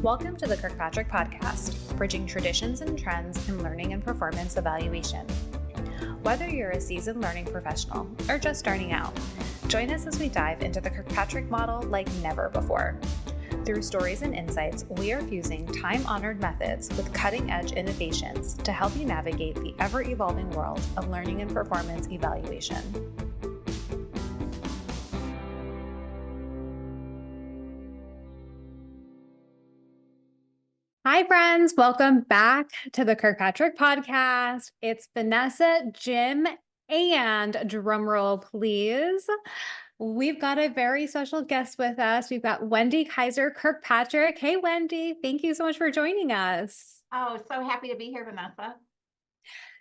Welcome to the Kirkpatrick Podcast, bridging traditions and trends in learning and performance evaluation. Whether you're a seasoned learning professional or just starting out, join us as we dive into the Kirkpatrick Model like never before. Through stories and insights, we are fusing time-honored methods with cutting-edge innovations to help you navigate the ever-evolving world of learning and performance evaluation. Hi, friends. Welcome back to the Kirkpatrick Podcast. It's Vanessa, Jim, and drumroll, please. We've got a very special guest with us. We've got Wendy Kayser Kirkpatrick. Hey, Wendy. Thank you so much for joining us. Oh, so happy to be here, Vanessa.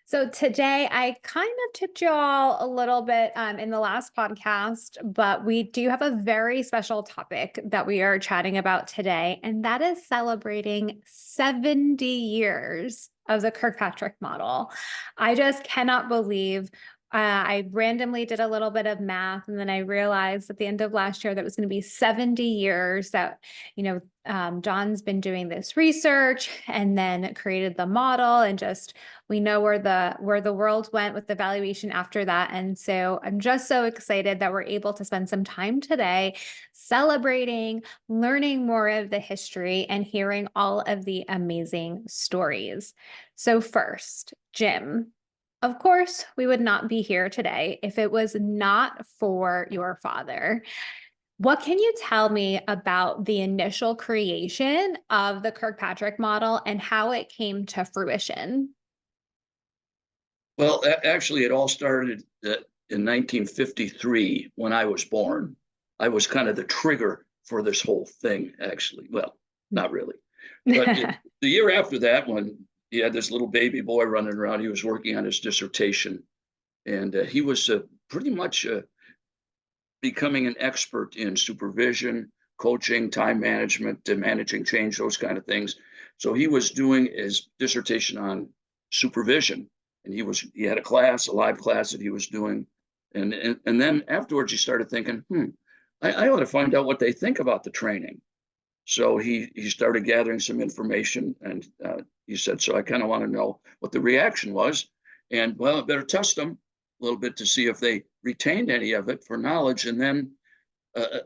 So today I kind of tipped you all a little bit in the last podcast, but we do have a very special topic that we are chatting about today, and that is celebrating 70 years of the Kirkpatrick model. I just cannot believe I randomly did a little bit of math, and then I realized at the end of last year that it was going to be 70 years that, Don's been doing this research and then created the model, and just we know where the world went with the valuation after that. And so I'm just so excited that we're able to spend some time today celebrating, learning more of the history, and hearing all of the amazing stories. So first, Jim, of course, we would not be here today if it was not for your father. What can you tell me about the initial creation of the Kirkpatrick model and how it came to fruition? Well, actually, it all started in 1953 when I was born. I was kind of the trigger for this whole thing, actually. Well, not really. But the year after that, when he had this little baby boy running around, he was working on his dissertation. And he was pretty much becoming an expert in supervision, coaching, time management, managing change, those kind of things. So he was doing his dissertation on supervision. And he had a live class that he was doing. And then afterwards, he started thinking, I ought to find out what they think about the training. So he started gathering some information, and he said, so I kind of want to know what the reaction was. And well, I better test them a little bit to see if they retained any of it for knowledge. And then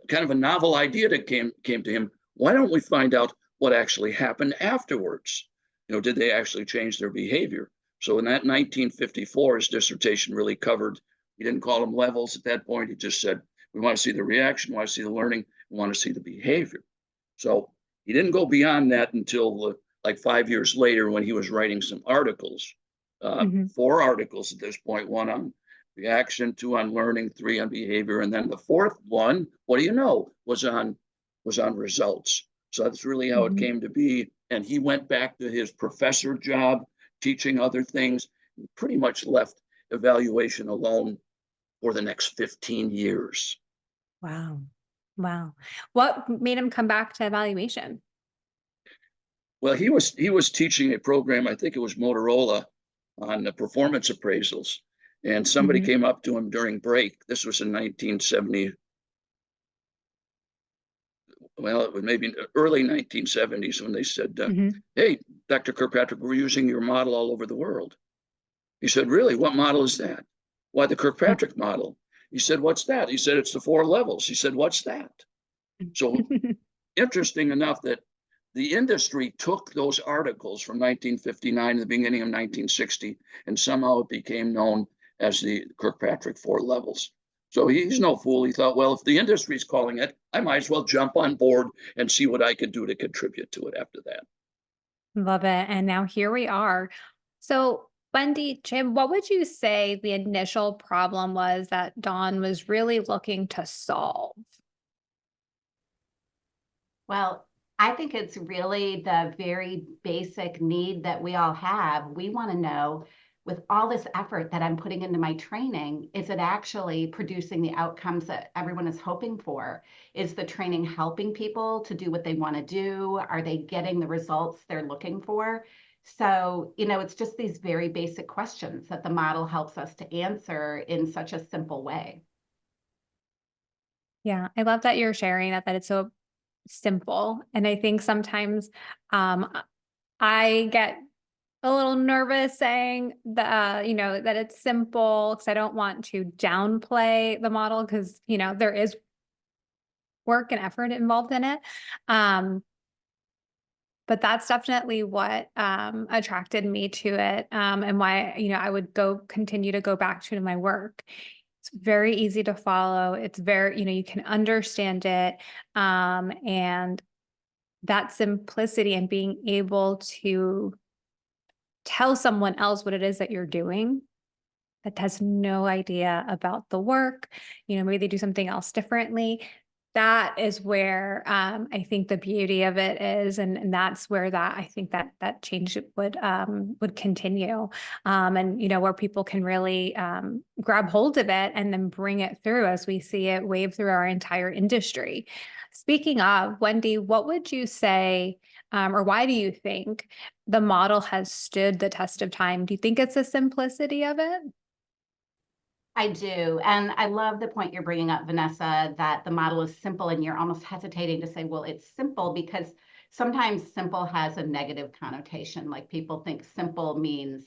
kind of a novel idea that came to him. Why don't we find out what actually happened afterwards? Did they actually change their behavior? So in that 1954, his dissertation really covered, he didn't call them levels at that point. He just said, we want to see the reaction, we want to see the learning, we want to see the behavior. So he didn't go beyond that until like 5 years later when he was writing some articles, 4 articles at this point, 1 on reaction, 2 on learning, 3 on behavior. And then the 4th one, what do you know, was on results. So that's really how it came to be. And he went back to his professor job, teaching other things, and pretty much left evaluation alone for the next 15 years. Wow. What made him come back to evaluation? Well, he was teaching a program, I think it was Motorola, on the performance appraisals. And somebody came up to him during break. This was in 1970. Well, it was maybe early 1970s when they said, hey, Dr. Kirkpatrick, we're using your model all over the world. He said, really? What model is that? Why, the Kirkpatrick model. He said, what's that? He said, it's the 4 levels. He said, what's that? So interesting enough that the industry took those articles from 1959 to the beginning of 1960, and somehow it became known as the Kirkpatrick 4 levels. So he's no fool. He thought, well, if the industry's calling it, I might as well jump on board and see what I could do to contribute to it after that. Love it. And now here we are. So Wendy, Jim, what would you say the initial problem was that Don was really looking to solve? Well, I think it's really the very basic need that we all have. We want to know, with all this effort that I'm putting into my training, is it actually producing the outcomes that everyone is hoping for? Is the training helping people to do what they want to do? Are they getting the results they're looking for? So, it's just these very basic questions that the model helps us to answer in such a simple way. Yeah, I love that you're sharing that it's so simple. And I think sometimes I get a little nervous saying that, that it's simple, because I don't want to downplay the model, because, there is work and effort involved in it. But that's definitely what attracted me to it, and why, I would continue to go back to my work. It's very easy to follow. It's very, you can understand it. And that simplicity and being able to tell someone else what it is that you're doing that has no idea about the work, maybe they do something else differently. That is where I think the beauty of it is, and that's where I think that change would continue, and where people can really grab hold of it and then bring it through as we see it wave through our entire industry. Speaking of, Wendy, what would you say, or why do you think the model has stood the test of time? Do you think it's the simplicity of it? I do. And I love the point you're bringing up, Vanessa, that the model is simple, and you're almost hesitating to say, well, it's simple, because sometimes simple has a negative connotation. Like, people think simple means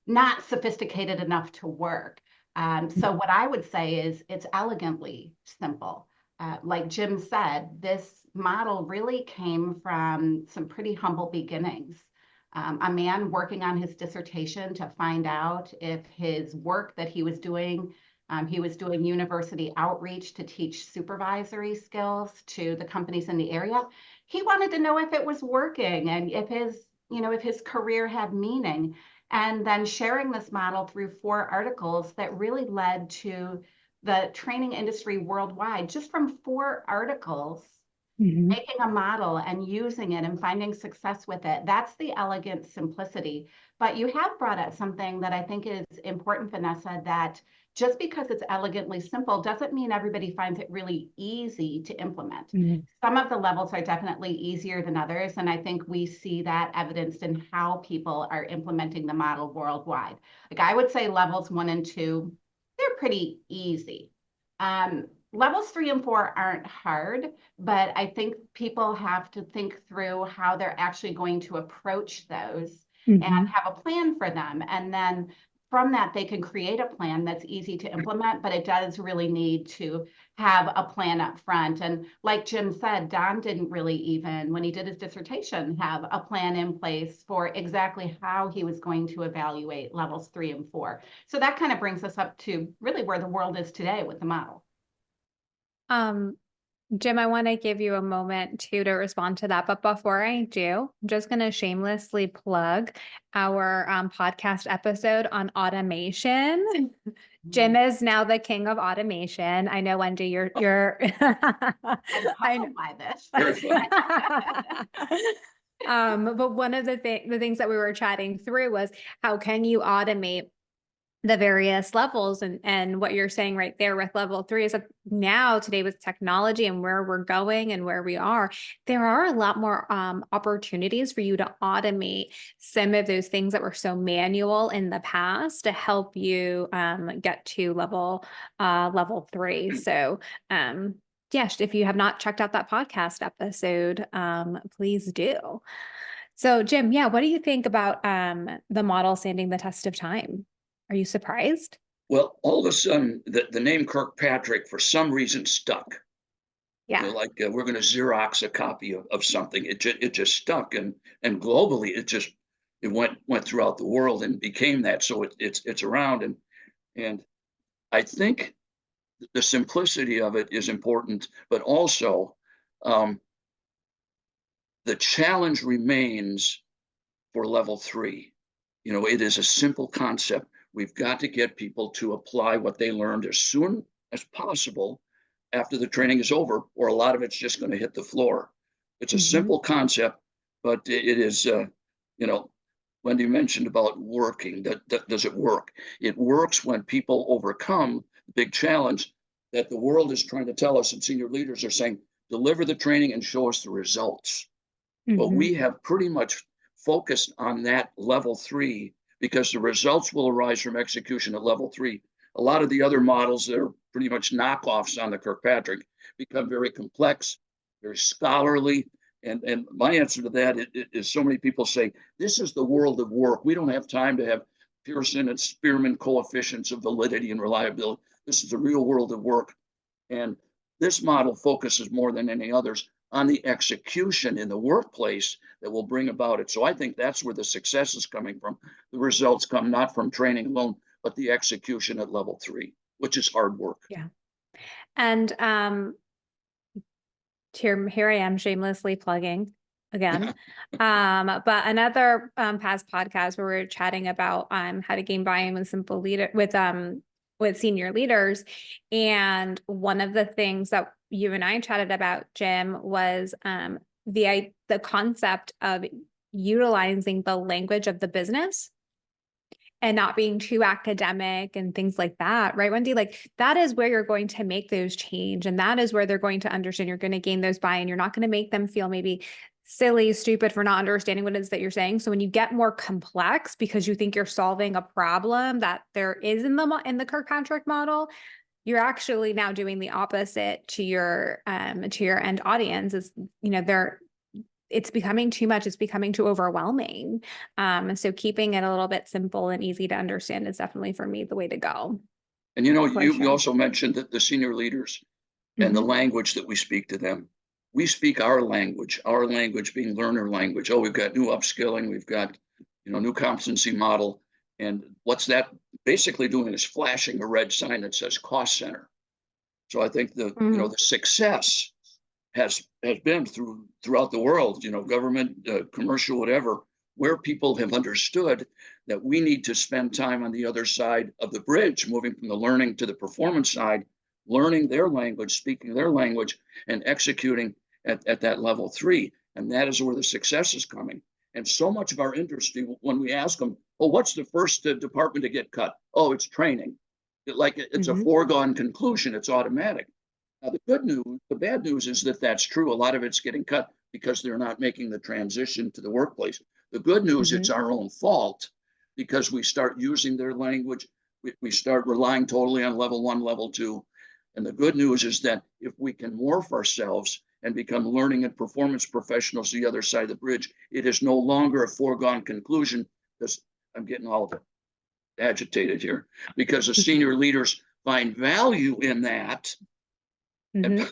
not sophisticated enough to work. So what I would say is it's elegantly simple. Like Jim said, this model really came from some pretty humble beginnings. A man working on his dissertation to find out if his work that he was doing university outreach to teach supervisory skills to the companies in the area. He wanted to know if it was working and if his career had meaning. And then sharing this model through 4 articles that really led to the training industry worldwide, just from 4 articles. Mm-hmm. Making a model and using it and finding success with it. That's the elegant simplicity. But you have brought up something that I think is important, Vanessa, that just because it's elegantly simple doesn't mean everybody finds it really easy to implement. Mm-hmm. Some of the levels are definitely easier than others. And I think we see that evidenced in how people are implementing the model worldwide. Like, I would say levels 1 and 2, they're pretty easy. Levels 3 and 4 aren't hard, but I think people have to think through how they're actually going to approach those and have a plan for them. And then from that, they can create a plan that's easy to implement, but it does really need to have a plan up front. And like Jim said, Don didn't really even, when he did his dissertation, have a plan in place for exactly how he was going to evaluate levels 3 and 4. So that kind of brings us up to really where the world is today with the model. Jim, I want to give you a moment to respond to that. But before I do, I'm just going to shamelessly plug our podcast episode on automation. Jim is now the king of automation. I know, Wendy, you're I know by this. But one of the things that we were chatting through was, how can you automate the various levels, and what you're saying right there with level 3 is that now today, with technology and where we're going and where we are, there are a lot more opportunities for you to automate some of those things that were so manual in the past to help you get to level 3. So yes, if you have not checked out that podcast episode, please do. So Jim, what do you think about the model standing the test of time? Are you surprised? Well, all of a sudden, the name Kirkpatrick, for some reason, stuck. Yeah. Like we're going to Xerox a copy of something. It just stuck, and globally, it went throughout the world and became that. So it's around, and I think the simplicity of it is important, but also the challenge remains for level 3. It is a simple concept. We've got to get people to apply what they learned as soon as possible after the training is over, or a lot of it's just going to hit the floor. It's a simple concept, but it is, Wendy mentioned about working. Does it work? It works when people overcome the big challenge that the world is trying to tell us, and senior leaders are saying, deliver the training and show us the results. But we have pretty much focused on that level 3, because the results will arise from execution at level 3. A lot of the other models that are pretty much knockoffs on the Kirkpatrick become very complex, very scholarly. And my answer to that is so many people say, this is the world of work. We don't have time to have Pearson and Spearman coefficients of validity and reliability. This is the real world of work. And this model focuses more than any others on the execution in the workplace that will bring about it. So I think that's where the success is coming from. The results come not from training alone, but the execution at level 3, which is hard work. Yeah. And here I am shamelessly plugging again. But another past podcast where we were chatting about how to gain buy-in with senior leaders. And one of the things that you and I chatted about, Jim, was the concept of utilizing the language of the business and not being too academic and things like that, right, Wendy? Like that is where you're going to make those change. And that is where they're going to understand, you're going to gain those buy-in. You're not going to make them feel maybe silly, stupid for not understanding what it is that you're saying. So when you get more complex because you think you're solving a problem that there is in the Kirkpatrick model, you're actually now doing the opposite to your end audience. Is, it's becoming too much. It's becoming too overwhelming. So keeping it a little bit simple and easy to understand is definitely, for me, the way to go. And you also mentioned that the senior leaders and the language that we speak to them. We speak our language being learner language. Oh, we've got new upskilling. We've got, new competency model. And what's that basically doing is flashing a red sign that says cost center. So I think the success has been throughout the world, government, commercial, whatever, where people have understood that we need to spend time on the other side of the bridge, moving from the learning to the performance side, learning their language, speaking their language, and executing at that level 3. And that is where the success is coming. And so much of our industry, when we ask them, well, what's the first department to get cut? Oh, it's training. It's a foregone conclusion. It's automatic. Now, the bad news is that that's true. A lot of it's getting cut because they're not making the transition to the workplace. The good news, it's our own fault because we start using their language. We start relying totally on level 1, level 2. And the good news is that if we can morph ourselves and become learning and performance professionals the other side of the bridge, it is no longer a foregone conclusion, because I'm getting all agitated here, because the senior leaders find value in that and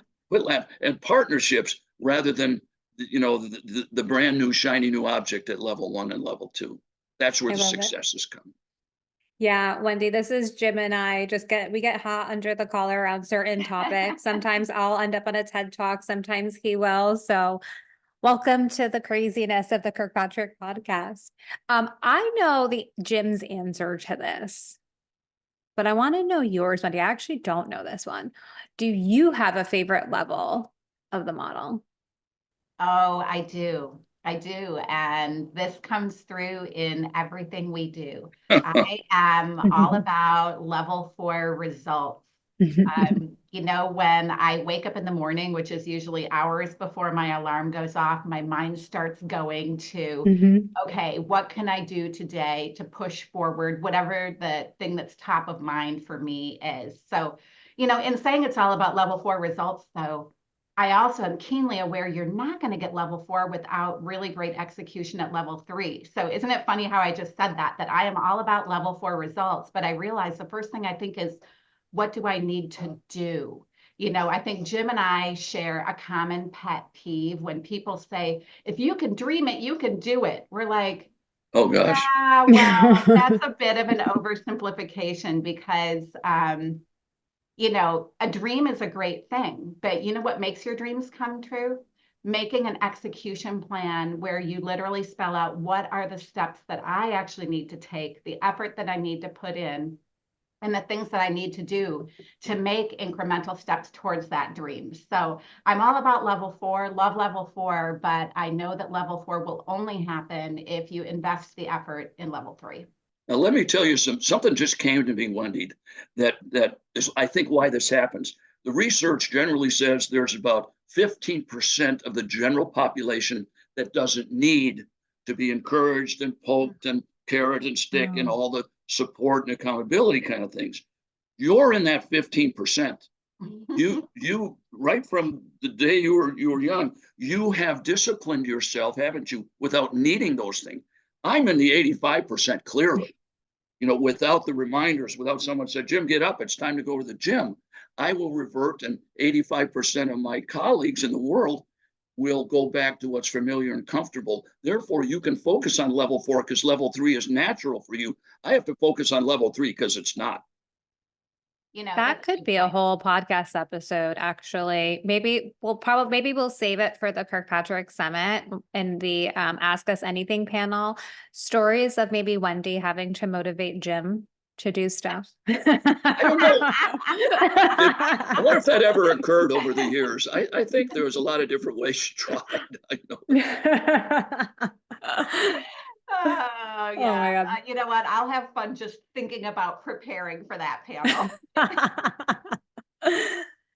partnerships rather than the brand new shiny new object at level 1 and level 2. That's where the success is coming. Yeah, Wendy, this is Jim and I we get hot under the collar around certain topics. Sometimes I'll end up on a TED Talk, sometimes he will. So welcome to the craziness of the Kirkpatrick Podcast. I know Jim's answer to this, but I want to know yours, Wendy. I actually don't know this one. Do you have a favorite level of the model? Oh, I do. And this comes through in everything we do. I am all about level 4 results. When I wake up in the morning, which is usually hours before my alarm goes off, my mind starts going to, okay, what can I do today to push forward whatever the thing that's top of mind for me is. So, in saying it's all about level 4 results, though, I also am keenly aware you're not going to get level 4 without really great execution at level 3. So isn't it funny how I just said that I am all about level 4 results, but I realize the first thing I think is, what do I need to do? I think Jim and I share a common pet peeve when people say, if you can dream it, you can do it. We're like, oh gosh, yeah, well, that's a bit of an oversimplification because, a dream is a great thing, but you know what makes your dreams come true? Making an execution plan where you literally spell out what are the steps that I actually need to take, the effort that I need to put in, and the things that I need to do to make incremental steps towards that dream. So I'm all about level 4, love level 4, but I know that level 4 will only happen if you invest the effort in level 3. Now, let me tell you something just came to me, Wendy, that is, I think, why this happens. The research generally says there's about 15% of the general population that doesn't need to be encouraged and poked and carrot and stick and all the support and accountability kind of things. You're in that 15%. You right from the day you were young, you have disciplined yourself, haven't you, without needing those things. I'm in the 85% clearly. Without the reminders, without someone said, Jim, get up, it's time to go to the gym. I will revert, and 85% of my colleagues in the world will go back to what's familiar and comfortable. Therefore, you can focus on level 4 because level 3 is natural for you. I have to focus on level 3 because it's not. That could be a whole podcast episode, actually. Maybe we'll save it for the Kirkpatrick Summit and the Ask Us Anything panel. Stories of maybe Wendy having to motivate Jim to do stuff. I don't know. I wonder if that ever occurred over the years. I think there was a lot of different ways she tried. I know. Oh, Oh my yeah. God. You know what? I'll have fun just thinking about preparing for that panel.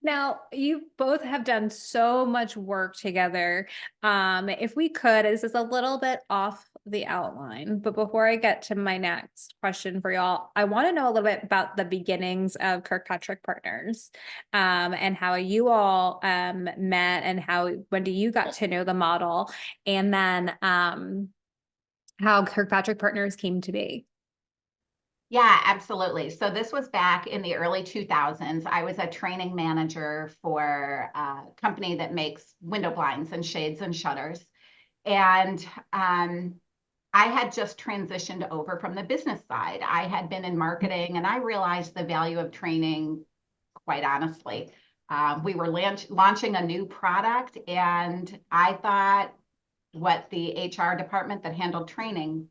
Now, you both have done so much work together. If we could, this is a little bit off the outline, but before I get to my next question for y'all, I want to know a little bit about the beginnings of Kirkpatrick Partners, and how you all met, and how, Wendy, you got to know the model, and then how Kirkpatrick Partners came to be. Yeah, absolutely. So this was back in the early 2000s. I was a training manager for a company that makes window blinds and shades and shutters. And I had just transitioned over from the business side. I had been in marketing, and I realized the value of training, quite honestly. We were launching a new product, and I thought what the HR department that handled training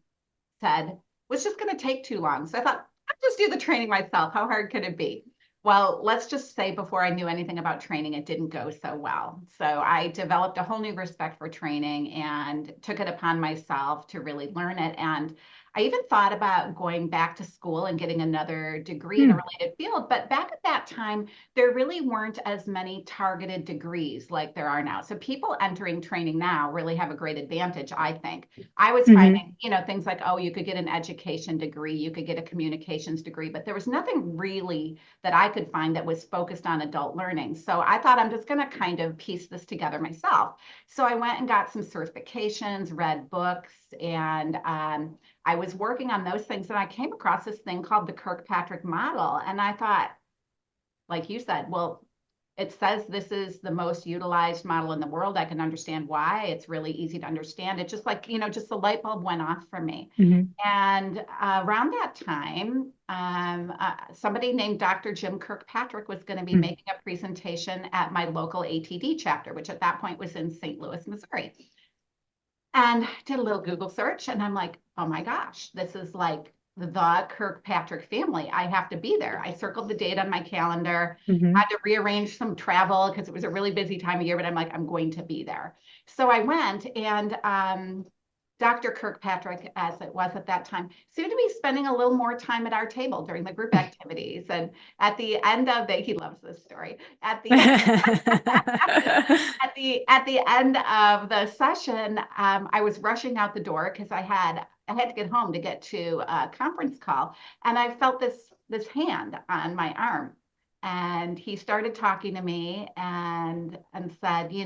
said was just going to take too long. So I thought, I'll just do the training myself. How hard could it be? Well, let's just say before I knew anything about training, it didn't go so well. So I developed a whole new respect for training and took it upon myself to really learn it. And I even thought about going back to school and getting another degree in a related field. But back at that time, there really weren't as many targeted degrees like there are now. So people entering training now really have a great advantage, I think. I was finding, things like, oh, you could get an education degree, you could get a communications degree, but there was nothing really that I could find that was focused on adult learning. So I thought, I'm just going to kind of piece this together myself. So I went and got some certifications, read books, and I was working on those things, and I came across this thing called the Kirkpatrick Model. And I thought, like you said, well, it says this is the most utilized model in the world. I can understand why. It's really easy to understand. It's just like, just the light bulb went off for me. And around that time, somebody named Dr. Jim Kirkpatrick was going to be making a presentation at my local ATD chapter, which at that point was in St. Louis, Missouri. And did a little Google search, and I'm like, oh my gosh, this is like the Kirkpatrick family. I have to be there. I circled the date on my calendar, had to rearrange some travel because it was a really busy time of year, but I'm like, I'm going to be there. So I went, and Dr. Kirkpatrick, as it was at that time, seemed to be spending a little more time at our table during the group activities. And at the end of he loves this story. At the at the end of the session, I was rushing out the door because I had to get home to get to a conference call, and I felt this hand on my arm. And he started talking to me and said, do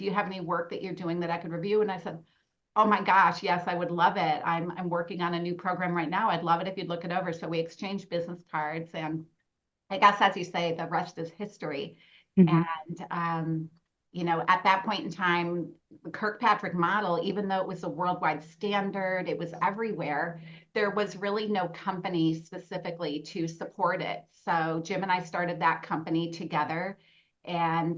you have any work that you're doing that I could review? And I said, oh my gosh, yes, I would love it. I'm working on a new program right now. I'd love it if you'd look it over. So we exchanged business cards, and I guess, as you say, the rest is history. And at that point in time, the Kirkpatrick model, even though it was a worldwide standard, it was everywhere, there was really no company specifically to support it. So Jim and I started that company together. And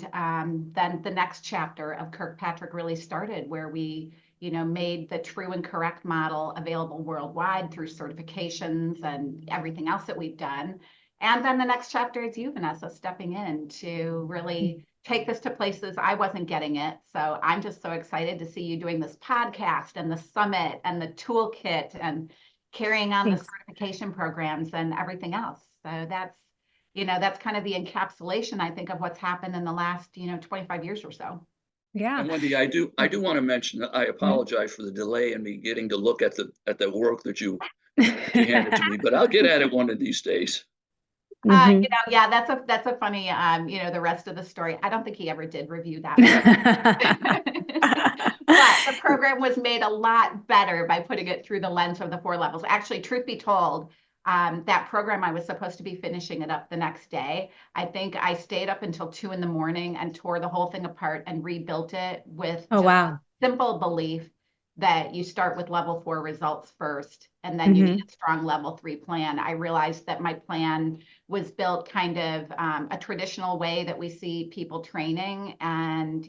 then the next chapter of Kirkpatrick really started, where we made the true and correct model available worldwide through certifications and everything else that we've done. And then the next chapter is you, Vanessa, stepping in to really take this to places I wasn't getting it. So I'm just so excited to see you doing this podcast and the summit and the toolkit and carrying on the certification programs and everything else. So that's kind of the encapsulation, I think, of what's happened in the last 25 years or so. Yeah. And Wendy, I do want to mention that I apologize for the delay in me getting to look at the work that you handed to me, but I'll get at it one of these days. Yeah, that's a funny, the rest of the story. I don't think he ever did review that. But the program was made a lot better by putting it through the lens of the 4 levels. Actually, truth be told, that program, I was supposed to be finishing it up the next day. I think I stayed up until 2 a.m. and tore the whole thing apart and rebuilt it with Oh, just wow. simple belief that you start with level 4 results first, and then you need a strong level 3 plan. I realized that my plan was built kind of a traditional way that we see people training. And,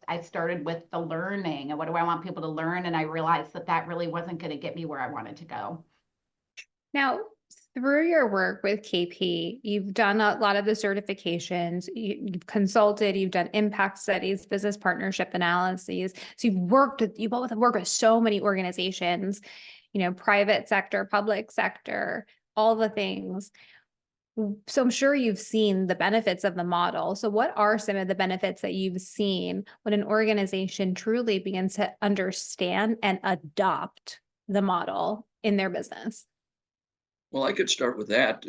I started with the learning and what do I want people to learn? And I realized that really wasn't going to get me where I wanted to go. Now, through your work with KP, you've done a lot of the certifications, you've consulted, you've done impact studies, business partnership analyses. So you both have worked with so many organizations, private sector, public sector, all the things. So I'm sure you've seen the benefits of the model. So what are some of the benefits that you've seen when an organization truly begins to understand and adopt the model in their business? Well, I could start with that.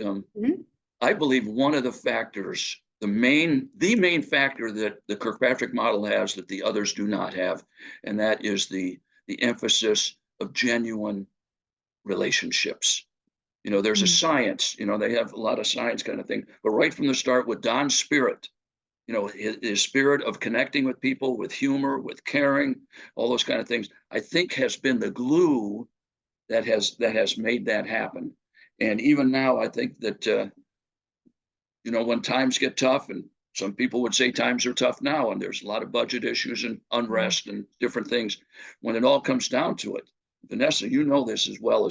I believe one of the factors, the main factor that the Kirkpatrick model has that the others do not have, and that is the emphasis of genuine relationships. There's a science, they have a lot of science kind of thing, but right from the start with Don's spirit, his spirit of connecting with people, with humor, with caring, all those kind of things, I think has been the glue that has made that happen. And even now, I think that, when times get tough, and some people would say times are tough now, and there's a lot of budget issues and unrest and different things, when it all comes down to it, Vanessa, you know this as well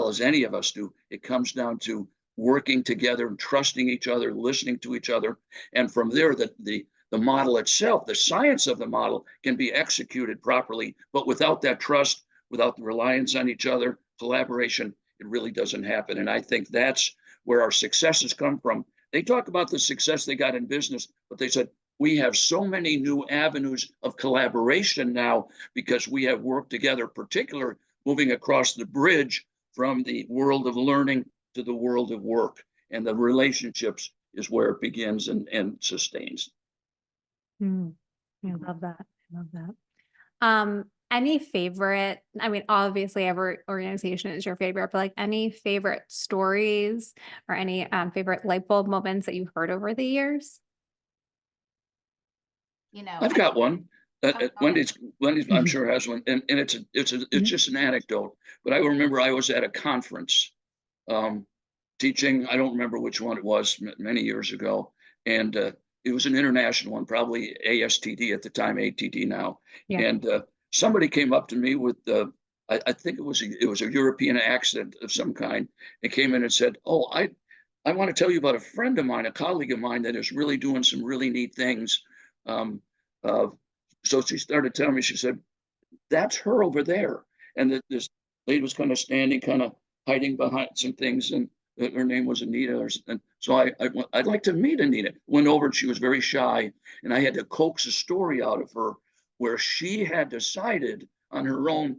as any of us do, it comes down to working together and trusting each other, listening to each other. And from there, the model itself, the science of the model can be executed properly, but without that trust, without the reliance on each other, collaboration, it really doesn't happen. And I think that's where our successes come from. They talk about the success they got in business, but they said, we have so many new avenues of collaboration now because we have worked together, particularly moving across the bridge from the world of learning to the world of work. And the relationships is where it begins and sustains. I love that. I love that. Any favorite, obviously every organization is your favorite, but like any favorite stories or any favorite light bulb moments that you've heard over the years? I've got one. Wendy's, I'm sure has one, and it's just an anecdote. But I remember I was at a conference teaching. I don't remember which one it was many years ago, and it was an international one, probably ASTD at the time, ATD now. Yeah. And somebody came up to me with I think it was a European accent of some kind. It came in and said, "Oh, I want to tell you about a friend of mine, a colleague of mine that is really doing some really neat things." So she started telling me, she said, "That's her over there." And this lady was kind of standing, kind of hiding behind some things. And her name was Anita. And so I'd like to meet Anita. Went over and she was very shy. And I had to coax a story out of her where she had decided on her own,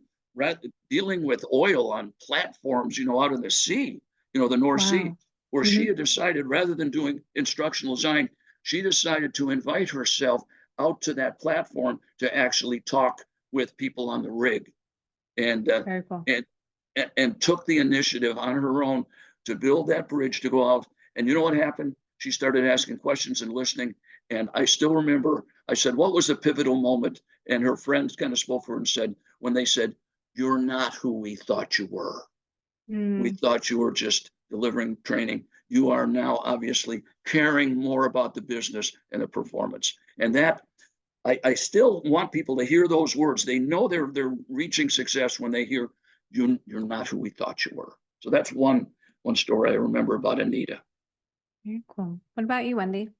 dealing with oil on platforms, out in the sea, the North Sea, where she had decided rather than doing instructional design, she decided to invite herself out to that platform to actually talk with people on the rig, and cool. and took the initiative on her own to build that bridge to go out. And you know what happened? She started asking questions and listening. And I still remember, I said, "What was the pivotal moment?" And her friends kind of spoke for her and said, when they said, "You're not who we thought you were. We thought you were just delivering training. You are now obviously caring more about the business and the performance." And that, I still want people to hear those words. They know they're reaching success when they hear, you're not who we thought you were. So that's one story I remember about Anita. Very cool. What about you, Wendy?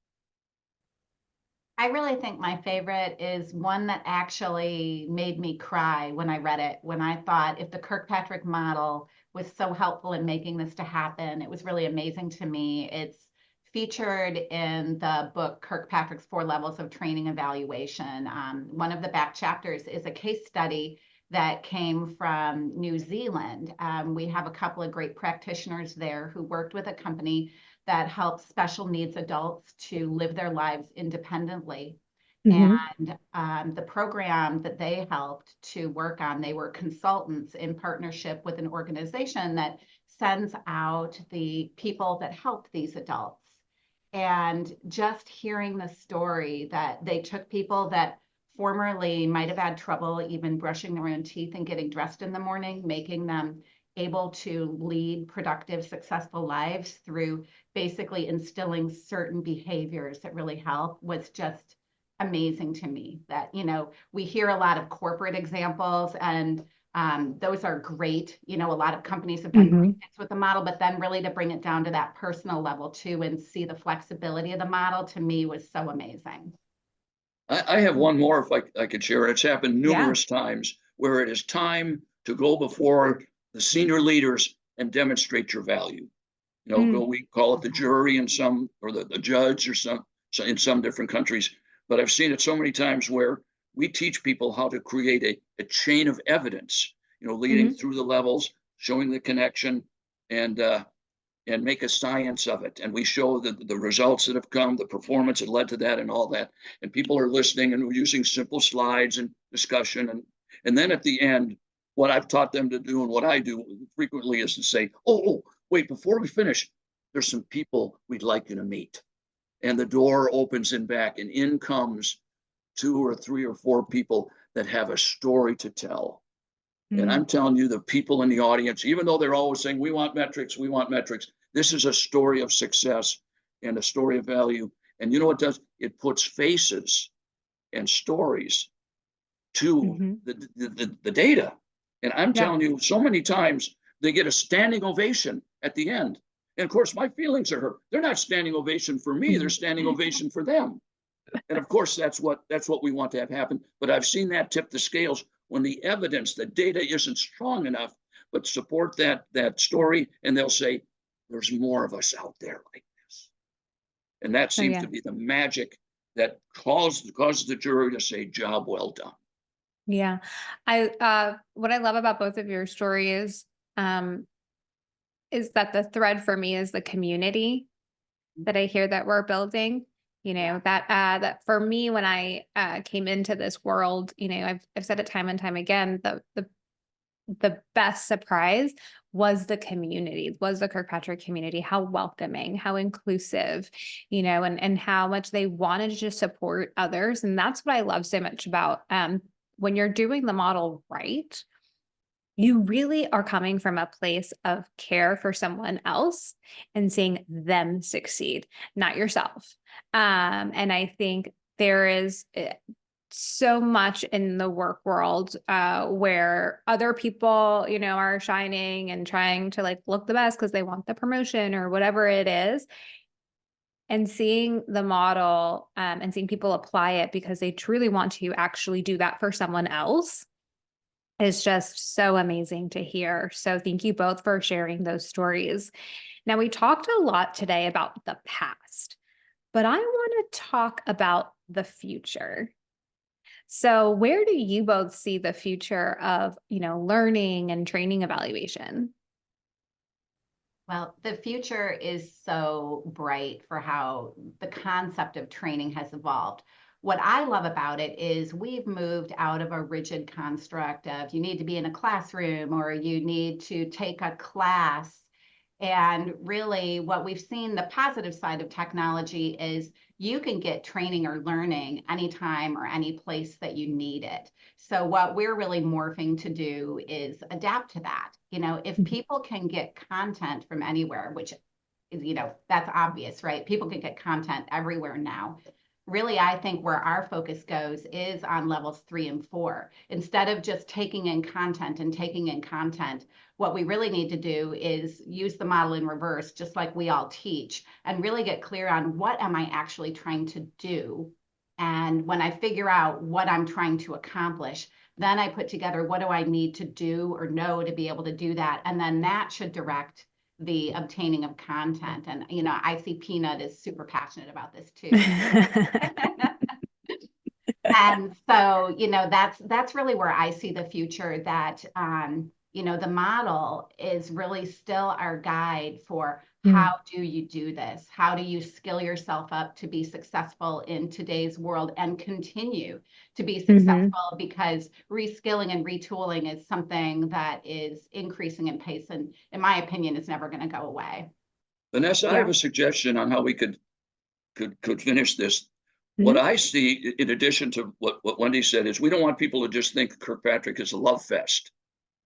I really think my favorite is one that actually made me cry when I read it, when I thought if the Kirkpatrick model was so helpful in making this to happen, it was really amazing to me. It's featured in the book Kirkpatrick's 4 Levels of Training Evaluation. One of the back chapters is a case study that came from New Zealand. We have a couple of great practitioners there who worked with a company that helps special needs adults to live their lives independently. Mm-hmm. And the program that they helped to work on, they were consultants in partnership with an organization that sends out the people that help these adults. And just hearing the story that they took people that formerly might have had trouble even brushing their own teeth and getting dressed in the morning, making them able to lead productive, successful lives through basically instilling certain behaviors that really help, was just amazing to me. That, we hear a lot of corporate examples, and those are great. A lot of companies have done great things with the model, but then really to bring it down to that personal level too and see the flexibility of the model, to me, was so amazing. I have one more if I could share. It's happened Yeah. numerous times where it is time to go before the senior leaders and demonstrate your value. We call it the jury in some, or the judge, or some in some different countries. But I've seen it so many times where we teach people how to create a chain of evidence, leading through the levels, showing the connection, and make a science of it. And we show the results that have come, the performance that led to that, and all that. And people are listening, and we're using simple slides and discussion. And then at the end, what I've taught them to do, and what I do frequently, is to say, oh, wait, before we finish, there's some people we'd like you to meet. And the door opens in back, and in comes 2 or 3 or 4 people that have a story to tell. And I'm telling you, the people in the audience, even though they're always saying, we want metrics, this is a story of success and a story of value. And you know what it does? It puts faces and stories to the data. And I'm telling you, so many times they get a standing ovation at the end. And of course, my feelings are hurt. They're not standing ovation for me, they're standing ovation for them. And of course, that's what we want to have happen. But I've seen that tip the scales when the evidence, the data isn't strong enough, but support that story, and they'll say, there's more of us out there like this. And that seems to be the magic that causes the jury to say, job well done. Yeah. What I love about both of your stories, is that the thread for me is the community that I hear that we're building. That for me, when I came into this world, I've said it time and time again, the best surprise was the community, was the Kirkpatrick community, how welcoming, how inclusive, and how much they wanted to just support others. And that's what I love so much about when you're doing the model right, you really are coming from a place of care for someone else and seeing them succeed, not yourself. And I think there is so much in the work world where other people, are shining and trying to look the best because they want the promotion or whatever it is. And seeing the model and seeing people apply it because they truly want to actually do that for someone else is just so amazing to hear. So thank you both for sharing those stories. Now, we talked a lot today about the past, but I want to talk about the future. So where do you both see the future of, learning and training evaluation? Well, the future is so bright for how the concept of training has evolved. What I love about it is we've moved out of a rigid construct of you need to be in a classroom or you need to take a class. And really what we've seen, the positive side of technology, is you can get training or learning anytime or any place that you need it. So what we're really morphing to do is adapt to that. If people can get content from anywhere, which is, that's obvious, right? People can get content everywhere now. Really, I think where our focus goes is on levels 3 and 4. Instead of just taking in content, what we really need to do is use the model in reverse, just like we all teach, and really get clear on what am I actually trying to do. And when I figure out what I'm trying to accomplish, then I put together what do I need to do or know to be able to do that. And then that should direct the obtaining of content. And, I see Peanut is super passionate about this too. And so, that's really where I see the future, that, the model is really still our guide for Mm. how do you do this? How do you skill yourself up to be successful in today's world and continue to be successful? Because reskilling and retooling is something that is increasing in pace, and in my opinion, is never going to go away. Vanessa, I Yeah. have a suggestion on how we could finish this. What I see, in addition to what Wendy said, is we don't want people to just think Kirkpatrick is a love fest.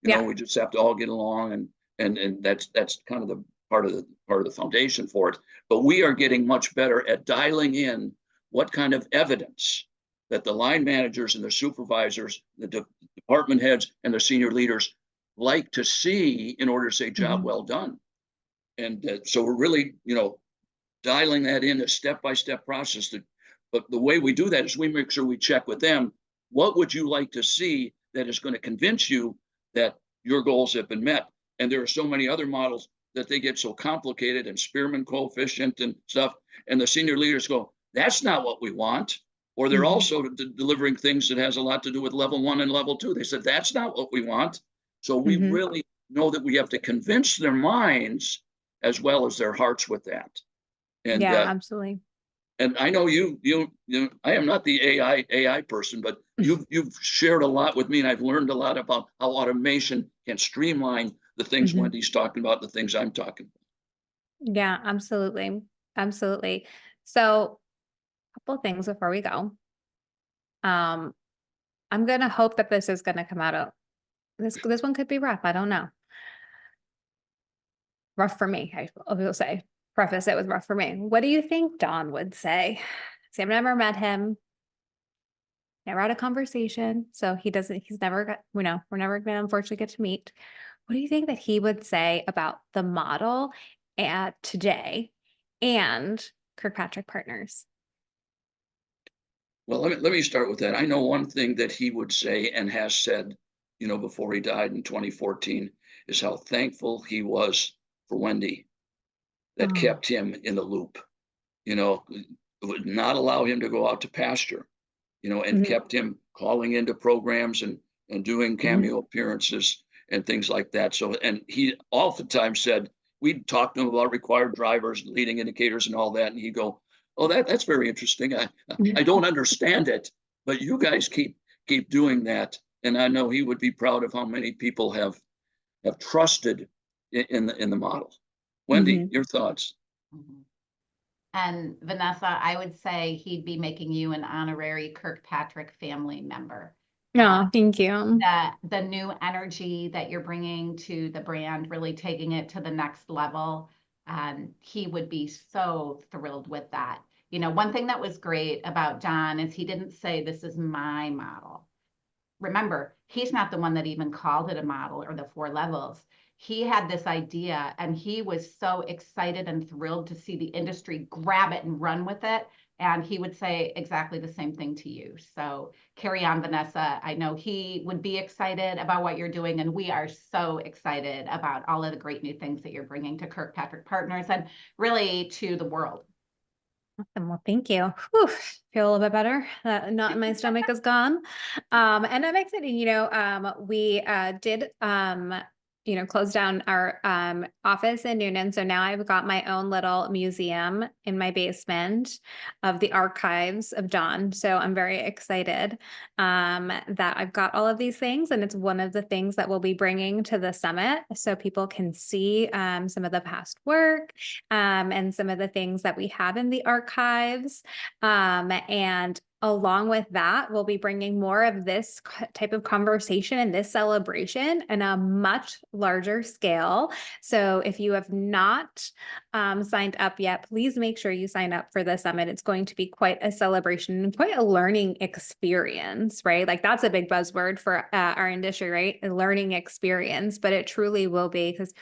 Yeah. We just have to all get along, and that's kind of the part of the foundation for it. But we are getting much better at dialing in what kind of evidence that the line managers and the supervisors, the department heads and the senior leaders like to see in order to say job well done. And so we're really, dialing that in a step-by-step process. But the way we do that is we make sure we check with them. What would you like to see that is going to convince you that your goals have been met? And there are so many other models that they get so complicated, and Spearman coefficient and stuff. And the senior leaders go, that's not what we want. Or they're also delivering things that has a lot to do with level 1 and level 2. They said, that's not what we want. So we really know that we have to convince their minds as well as their hearts with that. And yeah, absolutely. And I know you, I am not the AI person, but you've shared a lot with me, and I've learned a lot about how automation can streamline the things Wendy's talking about, the things I'm talking about. Yeah, absolutely. Absolutely. So a couple of things before we go. I'm going to hope that this is going to come out of this one could be rough. I don't know. Rough for me, I will say. Preface it with rough for me. What do you think Don would say? See, I've never met him. Never had a conversation. So he's never got, we're never going to unfortunately get to meet. What do you think that he would say about the model today and Kirkpatrick Partners? Well, let me start with that. I know one thing that he would say and has said, before he died in 2014, is how thankful he was for Wendy that kept him in the loop, would not allow him to go out to pasture, and kept him calling into programs and doing cameo appearances and things like that. So, and he oftentimes said, we'd talk to him about required drivers, leading indicators and all that. And he'd go, oh, that's very interesting. I don't understand it, but you guys keep doing that. And I know he would be proud of how many people have trusted in the model. Wendy, your thoughts? And Vanessa, I would say he'd be making you an honorary Kirkpatrick family member. Oh, thank you. The new energy that you're bringing to the brand, really taking it to the next level. He would be so thrilled with that. One thing that was great about Don is he didn't say, this is my model. Remember, he's not the one that even called it a model or the 4 levels. He had this idea, and he was so excited and thrilled to see the industry grab it and run with it. And he would say exactly the same thing to you. So carry on, Vanessa. I know he would be excited about what you're doing, and we are so excited about all of the great new things that you're bringing to Kirkpatrick Partners and really to the world. Awesome. Well, thank you. Whew, feel a little bit better. Knot in my stomach is gone. And I'm excited. We did close down our office in Noonan. So now I've got my own little museum in my basement of the archives of Don. So I'm very excited that I've got all of these things, and it's one of the things that we'll be bringing to the summit, so people can see some of the past work and some of the things that we have in the archives. And along with that, we'll be bringing more of this type of conversation and this celebration in a much larger scale. So if you have not signed up yet, please make sure you sign up for the summit. It's going to be quite a celebration and quite a learning experience, right? Like that's a big buzzword for our industry, right? A learning experience, but it truly will be, because,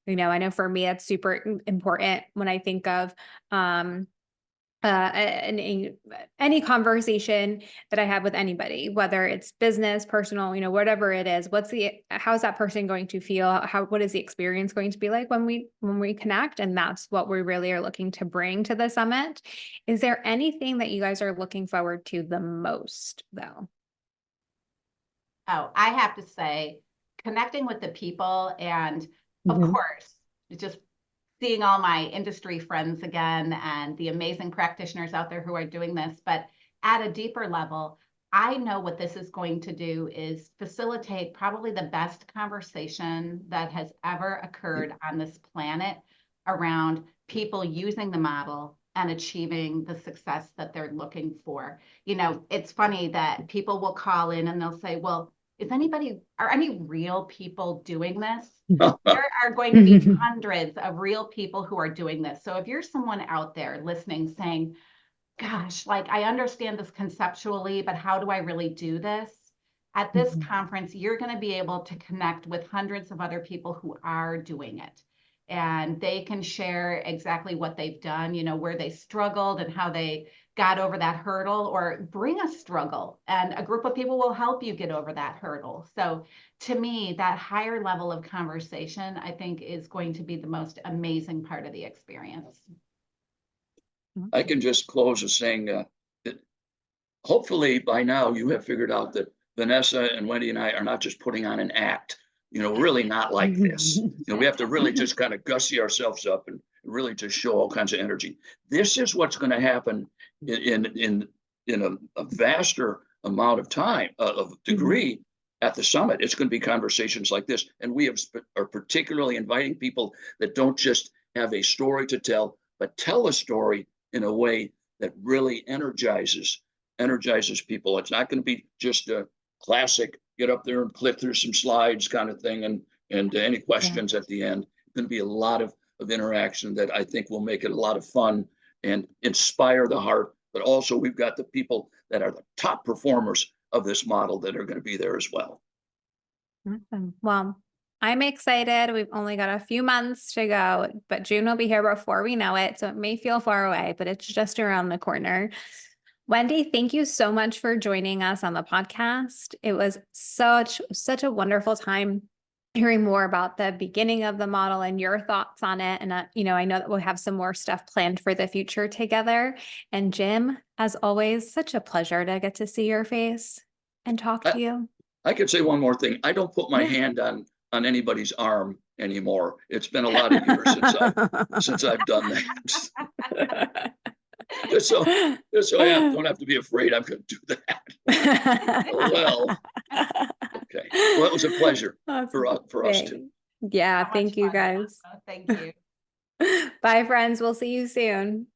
I know for me, it's super important when I think of any conversation that I have with anybody, whether it's business, personal, whatever it is, how's that person going to feel? What is the experience going to be like when we connect? And that's what we really are looking to bring to the summit. Is there anything that you guys are looking forward to the most, though? Oh, I have to say, connecting with the people, and of Mhm. course, just seeing all my industry friends again and the amazing practitioners out there who are doing this. But at a deeper level, I know what this is going to do is facilitate probably the best conversation that has ever occurred on this planet around people using the model and achieving the success that they're looking for. You know, it's funny that people will call in and they'll say, well, are any real people doing this? There are going to be hundreds of real people who are doing this. So if you're someone out there listening saying, gosh, like I understand this conceptually, but how do I really do this? At this conference, you're going to be able to connect with hundreds of other people who are doing it. And they can share exactly what they've done, you know, where they struggled and how they got over that hurdle, or bring a struggle and a group of people will help you get over that hurdle. So to me, that higher level of conversation, I think, is going to be the most amazing part of the experience. I can just close with saying that hopefully by now you have figured out that Vanessa and Wendy and I are not just putting on an act, really not like this. We have to really just kind of gussy ourselves up and really just show all kinds of energy. This is what's going to happen in a vaster amount of time, of degree at the summit. It's going to be conversations like this. And we are particularly inviting people that don't just have a story to tell, but tell a story in a way that really energizes people. It's not going to be just a classic get up there and click through some slides kind of thing and any questions at the end. It's going to be a lot of interaction that I think will make it a lot of fun and inspire the heart. But also we've got the people that are the top performers of this model that are going to be there as well. Awesome. Well, I'm excited. We've only got a few months to go, but June will be here before we know it. So it may feel far away, but it's just around the corner. Wendy, thank you so much for joining us on the podcast. It was such a wonderful time hearing more about the beginning of the model and your thoughts on it. And, I know that we'll have some more stuff planned for the future together. And Jim, as always, such a pleasure to get to see your face and talk to you. I could say one more thing. I don't put my hand on anybody's arm anymore. It's been a lot of years since I've done that. just so I don't have to be afraid I'm going to do that. Well, okay. Well, it was a pleasure for us too. Yeah, thank you guys. Thank you. Bye, friends. We'll see you soon.